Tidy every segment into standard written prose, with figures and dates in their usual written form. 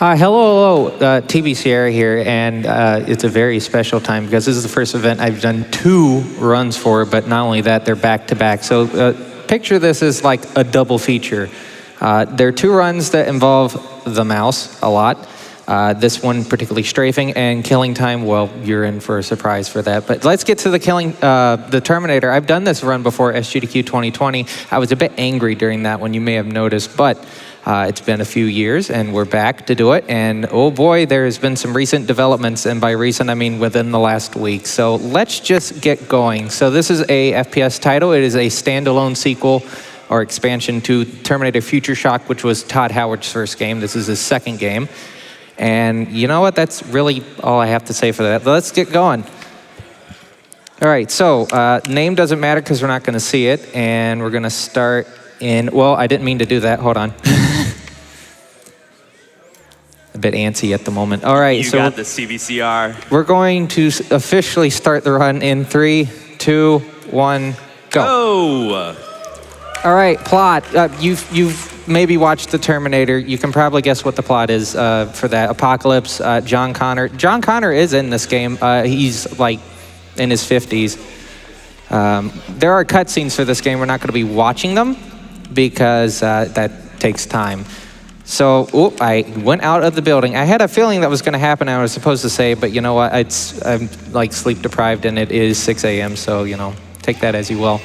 Hello, tbcr here, and it's a very special time because this is the first event I've done 2 runs for, but not only that, they're back-to-back. So picture this as like a double feature. There are 2 runs that involve the mouse a lot. This one particularly strafing, and killing time, well, you're in for a surprise for that. But let's get to the Terminator. I've done this run before, SGDQ 2020. I was a bit angry during that one, you may have noticed, but it's been a few years, and we're back to do it. And oh boy, there's been some recent developments, and by recent, I mean within the last week. So let's just get going. So this is a FPS title. It is a standalone sequel or expansion to Terminator Future Shock, which was Todd Howard's first game. This is his second game. And you know what? That's really all I have to say for that. Let's get going. All right, so name doesn't matter because we're not going to see it. And we're going to start in, well, I didn't mean to do that. Hold on. A bit antsy at the moment. All right, so you got the CBCR. We're going to officially start the run in 3, 2, 1, go. Oh! All right, plot. You've maybe watched the Terminator. You can probably guess what the plot is for that. Apocalypse, John Connor. John Connor is in this game. He's like in his 50s. There are cutscenes for this game. We're not going to be watching them because that takes time. So, I went out of the building. I had a feeling that was going to happen, I was supposed to say, but you know what? I'm like sleep deprived, and it is 6 a.m., so, you know, take that as you will.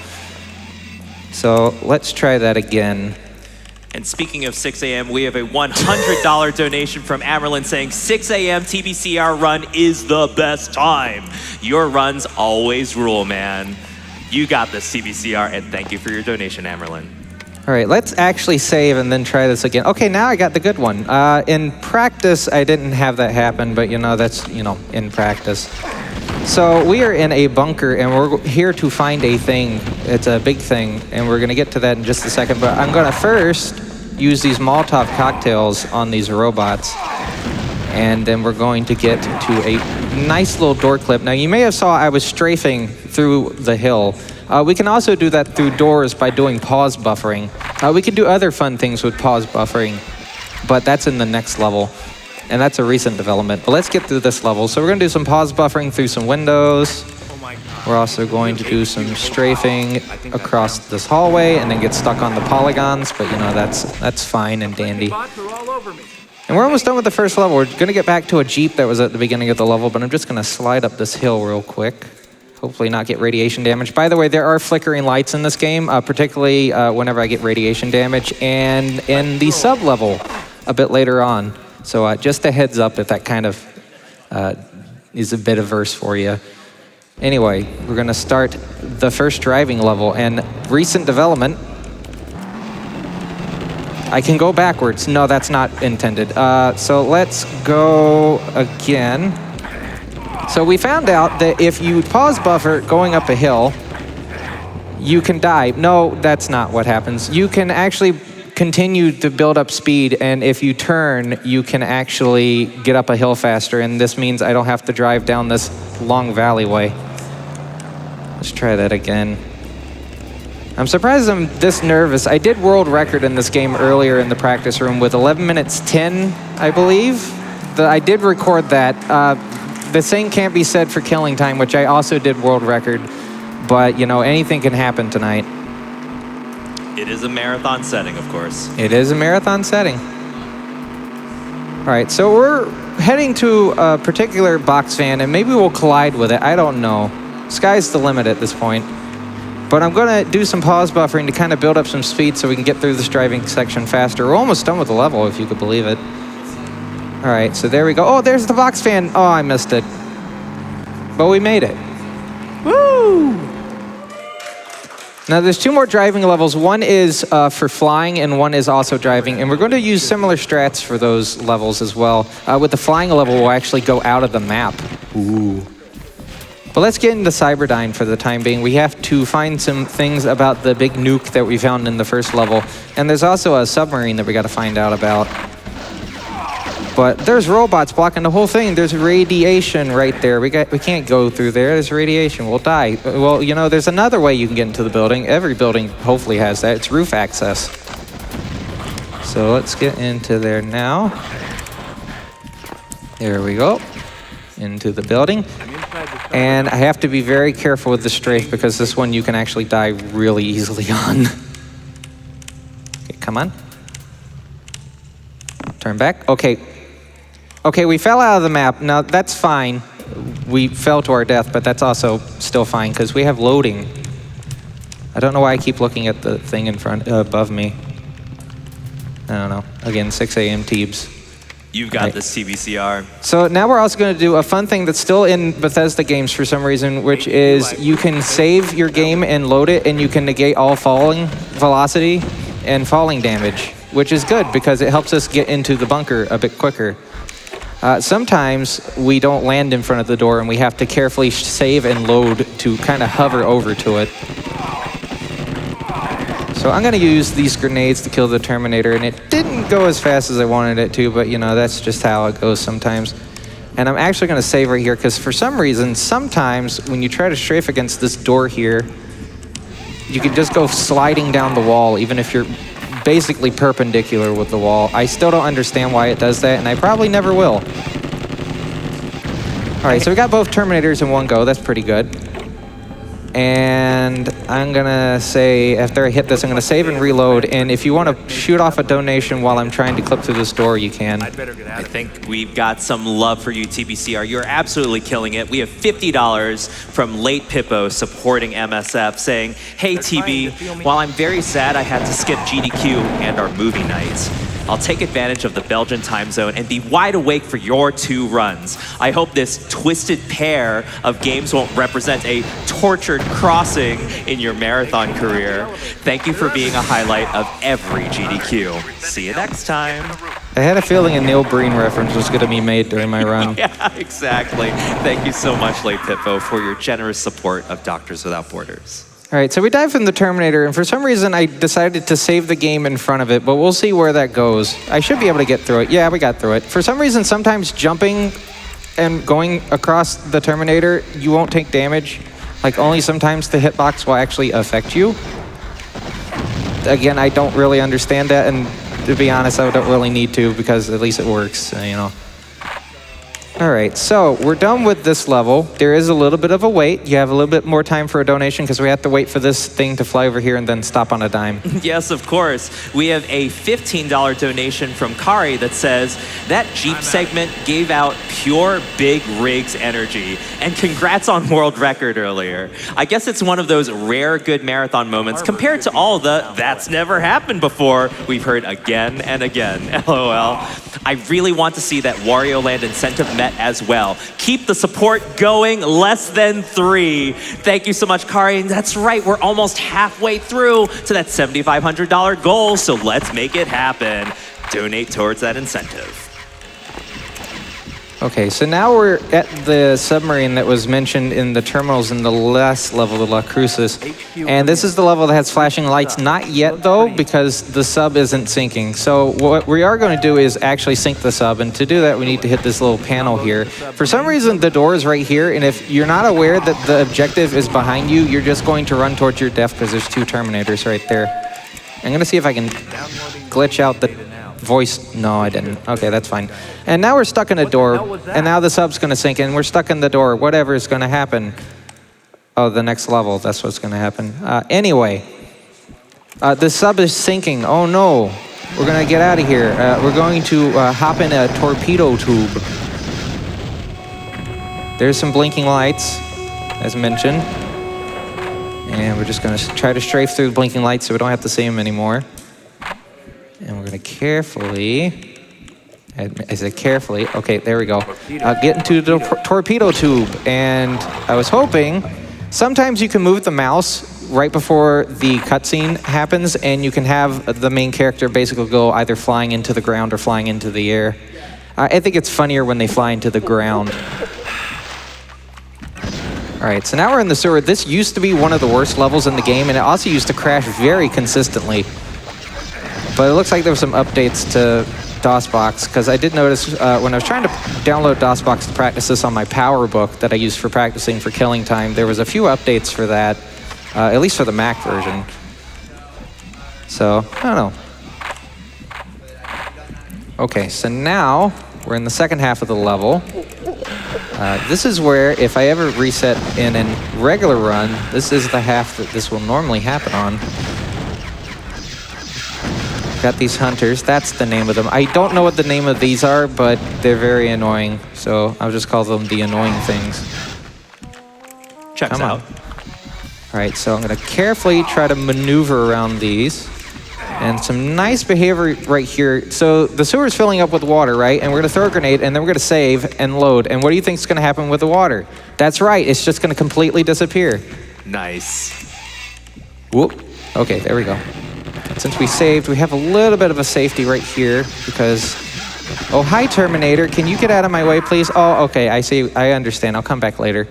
So let's try that again. And speaking of 6 a.m., we have a $100 donation from Amerlin saying 6 a.m. TBCR run is the best time. Your runs always rule, man. You got this, TBCR, and thank you for your donation, Amerlin. All right, let's actually save and then try this again. Okay, now I got the good one. In practice, I didn't have that happen, but you know, that's, you know, in practice. So we are in a bunker, and we're here to find a thing. It's a big thing, and we're gonna get to that in just a second, but I'm gonna first use these Molotov cocktails on these robots, and then we're going to get to a nice little door clip. Now, you may have saw I was strafing through the hill. We can also do that through doors by doing pause buffering. We can do other fun things with pause buffering, but that's in the next level. And that's a recent development. But let's get through this level. So we're going to do some pause buffering through some windows. We're also going to do some strafing across this hallway and then get stuck on the polygons. But, you know, that's fine and dandy. And we're almost done with the first level. We're going to get back to a Jeep that was at the beginning of the level, but I'm just going to slide up this hill real quick. Hopefully not get radiation damage. By the way, there are flickering lights in this game, particularly whenever I get radiation damage, and in the sub-level a bit later on. So just a heads up if that kind of is a bit averse for you. Anyway, we're going to start the first driving level, and recent development. I can go backwards. No, that's not intended. So let's go again. So we found out that if you pause buffer going up a hill, you can die. No, that's not what happens. You can actually continue to build up speed, and if you turn, you can actually get up a hill faster, and this means I don't have to drive down this long valleyway. Let's try that again. I'm surprised I'm this nervous. I did world record in this game earlier in the practice room with 11 minutes 10, I believe. I did record that. The same can't be said for killing time, which I also did world record, but you know, anything can happen tonight. It is a marathon setting, of course. It is a marathon setting. All right, so we're heading to a particular box fan, and maybe we'll collide with it. I don't know. Sky's the limit at this point. But I'm going to do some pause buffering to kind of build up some speed so we can get through this driving section faster. We're almost done with the level, if you could believe it. All right, so there we go. Oh, there's the box fan. Oh, I missed it. But we made it. Woo! Now, there's 2 more driving levels. One is for flying, and one is also driving. And we're going to use similar strats for those levels as well. With the flying level, we'll actually go out of the map. Ooh. But let's get into Cyberdyne for the time being. We have to find some things about the big nuke that we found in the first level. And there's also a submarine that we got to find out about. But there's robots blocking the whole thing. There's radiation right there. We can't go through there. There's radiation. We'll die. Well, you know, there's another way you can get into the building. Every building hopefully has that. It's roof access. So let's get into there now. There we go. Into the building. And I have to be very careful with the strafe because this one you can actually die really easily on. Okay, come on. Turn back. Okay. Okay, we fell out of the map. Now, that's fine. We fell to our death, but that's also still fine because we have loading. I don't know why I keep looking at the thing in front, above me. I don't know. Again, 6 a.m. Teebs. You've got this TBCR. So now we're also going to do a fun thing that's still in Bethesda games for some reason, which is you can save your game and load it, and you can negate all falling velocity and falling damage, which is good because it helps us get into the bunker a bit quicker. Sometimes we don't land in front of the door, and we have to carefully save and load to kind of hover over to it. So I'm going to use these grenades to kill the Terminator, and it didn't go as fast as I wanted it to, but you know, that's just how it goes sometimes. And I'm actually going to save right here, because for some reason, sometimes when you try to strafe against this door here, you can just go sliding down the wall, even if you're basically perpendicular with the wall. I still don't understand why it does that, and I probably never will. All right, so we got both Terminators in one go. That's pretty good. And I'm gonna say, after I hit this, I'm gonna save and reload. And if you want to shoot off a donation while I'm trying to clip through this door, you can. I think we've got some love for you, TBCR. You're absolutely killing it. We have $50 from Late Pippo supporting MSF, saying, "Hey TB, while I'm very sad I had to skip GDQ and our movie nights, I'll take advantage of the Belgian time zone and be wide awake for your 2 runs. I hope this twisted pair of games won't represent a tortured crossing in your marathon career. Thank you for being a highlight of every GDQ. See you next time." I had a feeling a Neil Breen reference was gonna be made during my run. Yeah, exactly. Thank you so much, Late Pippo, for your generous support of Doctors Without Borders. All right, so we dive from the Terminator, and for some reason I decided to save the game in front of it, but we'll see where that goes. I should be able to get through it. Yeah, we got through it. For some reason, sometimes jumping and going across the Terminator, you won't take damage. Like, only sometimes the hitbox will actually affect you. Again, I don't really understand that, and to be honest, I don't really need to, because at least it works, you know. All right, so we're done with this level. There is a little bit of a wait. You have a little bit more time for a donation because we have to wait for this thing to fly over here and then stop on a dime. Yes, of course. We have a $15 donation from Kari that says, "That Jeep segment gave out pure big rigs energy. And congrats on world record earlier. I guess it's one of those rare good marathon moments compared to all the that's never happened before we've heard again and again. LOL. I really want to see that Wario Land incentive met as well. Keep the support going, less than 3. Thank you so much, Kari. And that's right, we're almost halfway through to that $7,500 goal, so let's make it happen. Donate towards that incentive. Okay, so now we're at the submarine that was mentioned in the terminals in the last level, the La Crucis. And this is the level that has flashing lights. Not yet, though, because the sub isn't sinking. So what we are going to do is actually sink the sub. And to do that, we need to hit this little panel here. For some reason, the door is right here. And if you're not aware that the objective is behind you, you're just going to run towards your death because there's 2 Terminators right there. I'm going to see if I can glitch out the voice. No, I didn't. Okay, that's fine. And now we're stuck in a door, and now the sub's going to sink in. We're stuck in the door. Whatever is going to happen. Oh, the next level. That's what's going to happen. Anyway, the sub is sinking. Oh, no. We're going to get out of here. We're going to hop in a torpedo tube. There's some blinking lights, as mentioned. And we're just going to try to strafe through the blinking lights so we don't have to see them anymore. And we're going to carefully, I said carefully, okay, there we go, get into the torpedo tube. And I was hoping, sometimes you can move the mouse right before the cutscene happens, and you can have the main character basically go either flying into the ground or flying into the air. I think it's funnier when they fly into the ground. All right, so now we're in the sewer. This used to be one of the worst levels in the game, and it also used to crash very consistently. But it looks like there were some updates to DOSBox, because I did notice when I was trying to download DOSBox to practice this on my PowerBook that I use for practicing for killing time, there was a few updates for that, at least for the Mac version. So, I don't know. Okay, so now We're in the second half of the level. This is where, if I ever reset in a regular run, this is the half that this will normally happen on. Got these hunters. That's the name of them. I don't know what the name of these are, but they're very annoying. So I'll just call them the annoying things. Checks out. All right, so I'm going to carefully try to maneuver around these. And some nice behavior right here. So the sewer's filling up with water, right? And we're going to throw a grenade, and then we're going to save and load. And what do you think is going to happen with the water? That's right. It's just going to completely disappear. Nice. Whoop. Okay, there we go. Since we saved, we have a little bit of a safety right here because... Oh, hi, Terminator. Can you get out of my way, please? Oh, okay. I see. I understand. I'll come back later.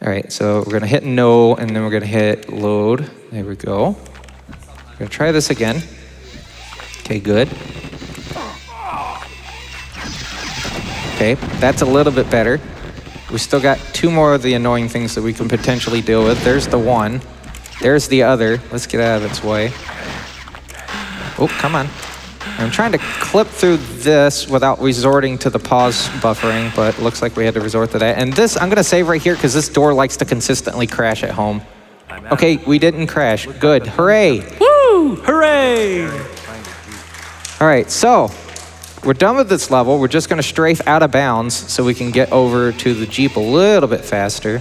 All right, so we're going to hit no, and then we're going to hit load. There we go. We're going to try this again. Okay, good. Okay, that's a little bit better. We still got 2 more of the annoying things that we can potentially deal with. There's the one. There's the other. Let's get out of its way. Oh, come on. I'm trying to clip through this without resorting to the pause buffering, but it looks like we had to resort to that. And this, I'm going to save right here because this door likes to consistently crash at home. Okay, we didn't crash. Good. Hooray. Woo! Hooray! All right, so we're done with this level. We're just going to strafe out of bounds so we can get over to the Jeep a little bit faster.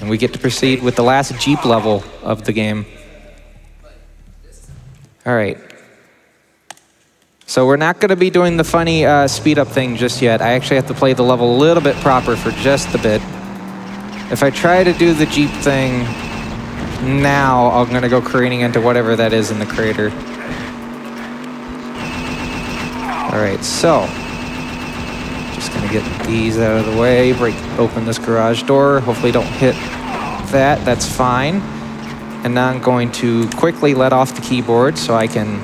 And we get to proceed with the last Jeep level of the game. All right. So we're not going to be doing the funny speed up thing just yet. I actually have to play the level a little bit proper for just a bit. If I try to do the Jeep thing now, I'm going to go careening into whatever that is in the crater. All right, so just going to get these out of the way, break open this garage door. Hopefully don't hit that. That's fine. And now I'm going to quickly let off the keyboard so I can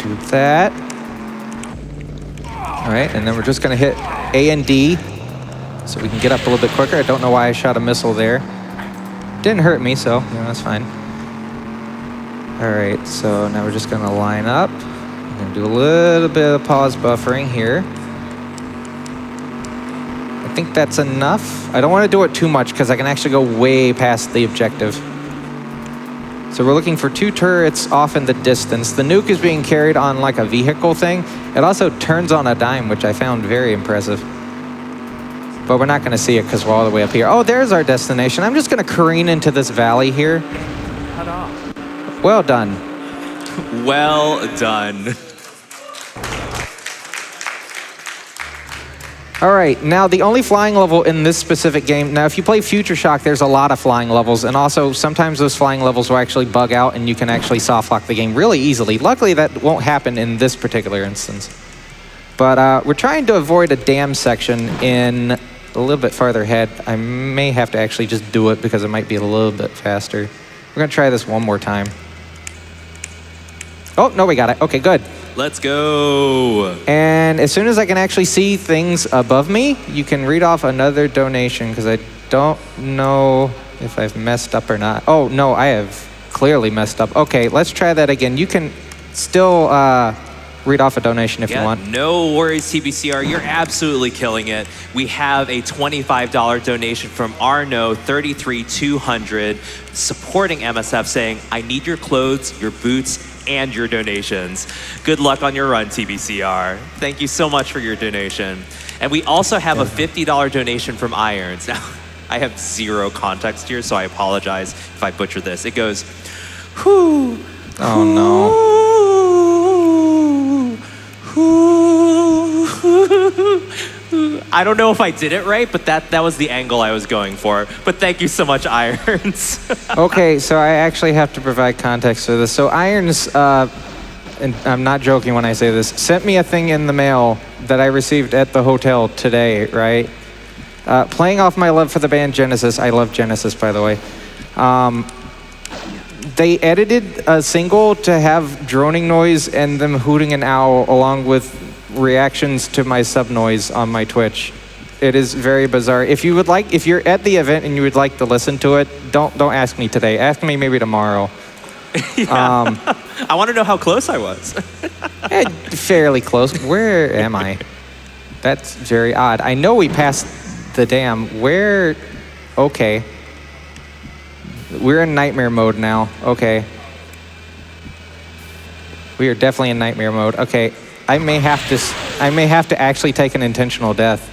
do that. All right, and then we're just going to hit A and D so we can get up a little bit quicker. I don't know why I shot a missile there. Didn't hurt me, so that's fine. All right, so now we're just going to line up. I'm going to do a little bit of pause buffering here. I think that's enough. I don't want to do it too much because I can actually go way past the objective. So we're looking for 2 turrets off in the distance. The nuke is being carried on like a vehicle thing. It also turns on a dime, which I found very impressive. But we're not going to see it because we're all the way up here. Oh, there's our destination. I'm just going to careen into this valley here. Well done. Well done. All right, now the only flying level in this specific game, now if you play Future Shock, there's a lot of flying levels, and also sometimes those flying levels will actually bug out and you can actually soft lock the game really easily. Luckily, that won't happen in this particular instance. But we're trying to avoid a dam section in a little bit farther ahead. I may have to actually just do it because it might be a little bit faster. We're gonna try this one more time. Oh, no, we got it. Okay, good. Let's go. And as soon as I can actually see things above me, you can read off another donation because I don't know if I've messed up or not. Oh, no, I have clearly messed up. Okay, let's try that again. You can still read off a donation if you want. No worries, TBCR. You're absolutely killing it. We have a $25 donation from Arno 33200 supporting MSF saying, I need your clothes, your boots, and your donations. Good luck on your run, TBCR. Thank you so much for your donation. And we also have a $50 donation from Irons. Now, I have zero context here, so I apologize if I butcher this. It goes, whoo. Oh, no. I don't know if I did it right, but that was the angle I was going for. But thank you so much, Irons. Okay, so I actually have to provide context for this. So Irons, and I'm not joking when I say this, sent me a thing in the mail that I received at the hotel today, right? Playing off my love for the band Genesis. I love Genesis, by the way. They edited a single to have droning noise and them hooting an owl along with reactions to my sub noise on my Twitch. It is very bizarre. If you're at the event and you would like to listen to it, don't ask me today. Ask me maybe tomorrow. I want to know how close I was. Fairly close. Where am I? That's very odd. I know we passed the dam. Where? Okay. We're in nightmare mode now. Okay. We are definitely in nightmare mode. Okay. I may have to actually take an intentional death.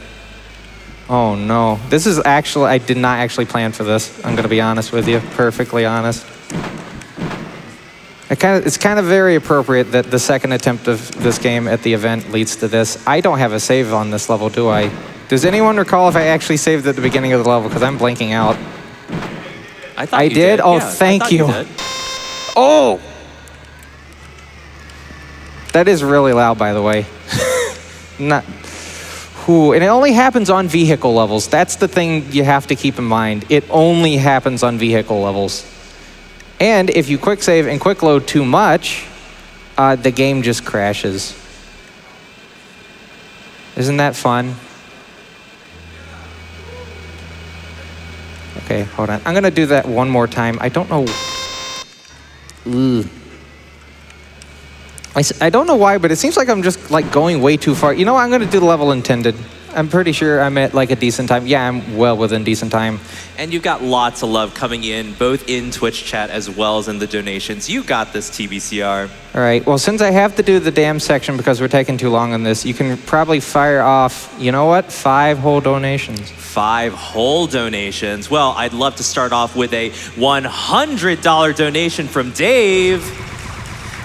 Oh no. This is actually, I did not actually plan for this. I'm going to be honest with you. Perfectly honest. It's kind of very appropriate that the second attempt of this game at the event leads to this. I don't have a save on this level, do I? Does anyone recall if I actually saved at the beginning of the level? Because I'm blanking out. I thought you did? Oh, yeah, thank you. Did. Oh! That is really loud, by the way. Not. Ooh, and it only happens on vehicle levels. That's the thing you have to keep in mind. It only happens on vehicle levels. And if you quick save and quick load too much, the game just crashes. Isn't that fun? Okay, hold on. I'm gonna do that one more time. I don't know. Ugh. I don't know why, but it seems like I'm just like going way too far. You know what? I'm gonna do the level intended. I'm pretty sure I'm at like a decent time. Yeah, I'm well within decent time. And you've got lots of love coming in, both in Twitch chat as well as in the donations. You got this, TBCR. All right, well, since I have to do the damn section because we're taking too long on this, you can probably fire off, you know what, 5 whole donations. 5 whole donations. Well, I'd love to start off with a $100 donation from Dave,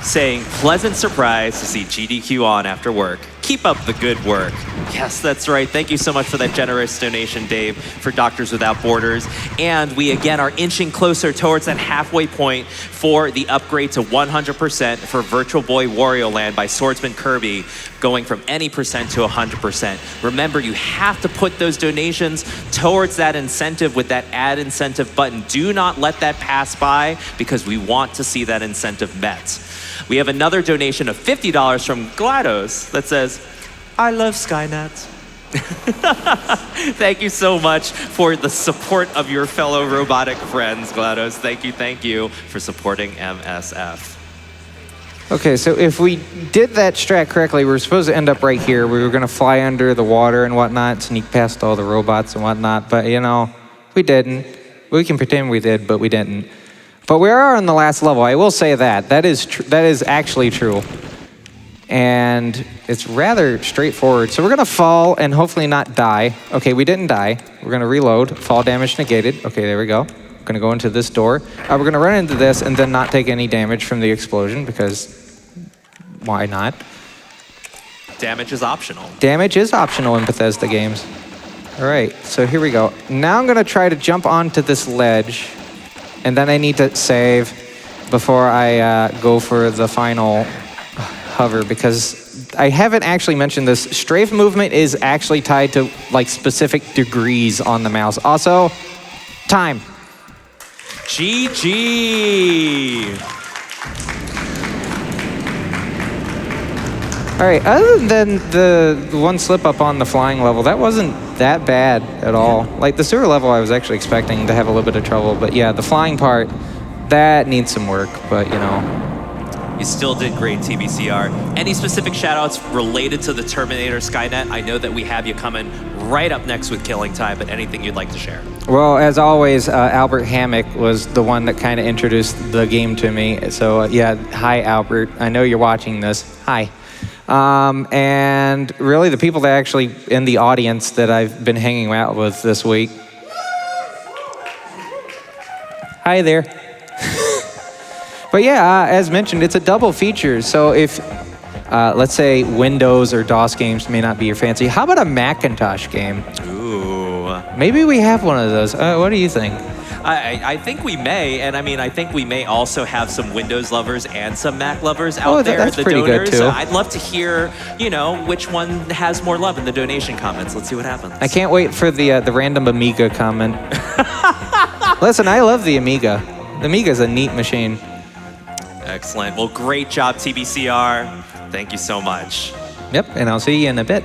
saying, pleasant surprise to see GDQ on after work. Keep up the good work. Yes, that's right. Thank you so much for that generous donation, Dave, for Doctors Without Borders. And we, again, are inching closer towards that halfway point for the upgrade to 100% for Virtual Boy Wario Land by Swordsman Kirby, going from any percent to 100%. Remember, you have to put those donations towards that incentive with that add incentive button. Do not let that pass by because we want to see that incentive met. We have another donation of $50 from GLaDOS that says, I love SkyNET. Thank you so much for the support of your fellow robotic friends, GLaDOS. Thank you for supporting MSF. Okay, so if we did that strat correctly, we were supposed to end up right here. We were going to fly under the water and whatnot, sneak past all the robots and whatnot, but you know, we didn't. We can pretend we did, but we didn't. But we are on the last level. I will say that. That is actually true. And it's rather straightforward. So we're going to fall and hopefully not die. Okay, we didn't die. We're going to reload. Fall damage negated. Okay, there we go. We're going to go into this door. We're going to run into this and then not take any damage from the explosion because why not? Damage is optional. Damage is optional in Bethesda games. All right, so here we go. Now I'm going to try to jump onto this ledge. And then I need to save before I go for the final hover because I haven't actually mentioned this. Strafe movement is actually tied to like specific degrees on the mouse. Also, time. GG. All right, other than the one slip up on the flying level, that wasn't that bad at all. Like the sewer level, I was actually expecting to have a little bit of trouble, but yeah, the flying part, that needs some work, but you know. You still did great, TBCR. Any specific shout-outs related to the Terminator SkyNET? I know that we have you coming right up next with Killing Time, but anything you'd like to share? Well, as always, Albert Hammock was the one that kind of introduced the game to me. So yeah, hi Albert, I know you're watching this. Hi. And really the people that actually in the audience that I've been hanging out with this week. Hi there. But yeah, as mentioned, it's a double feature. So if, let's say Windows or DOS games may not be your fancy, how about a Macintosh game? Ooh. Maybe we have one of those. What do you think? I think we may, and I mean, I think we may also have some Windows lovers and some Mac lovers out there. That's the pretty donors. good too. I'd love to hear, you know, which one has more love in the donation comments. Let's see what happens. I can't wait for the random Amiga comment. Listen, I love the Amiga. The Amiga's a neat machine. Excellent. Well, great job, TBCR. Thank you so much. Yep, and I'll see you in a bit.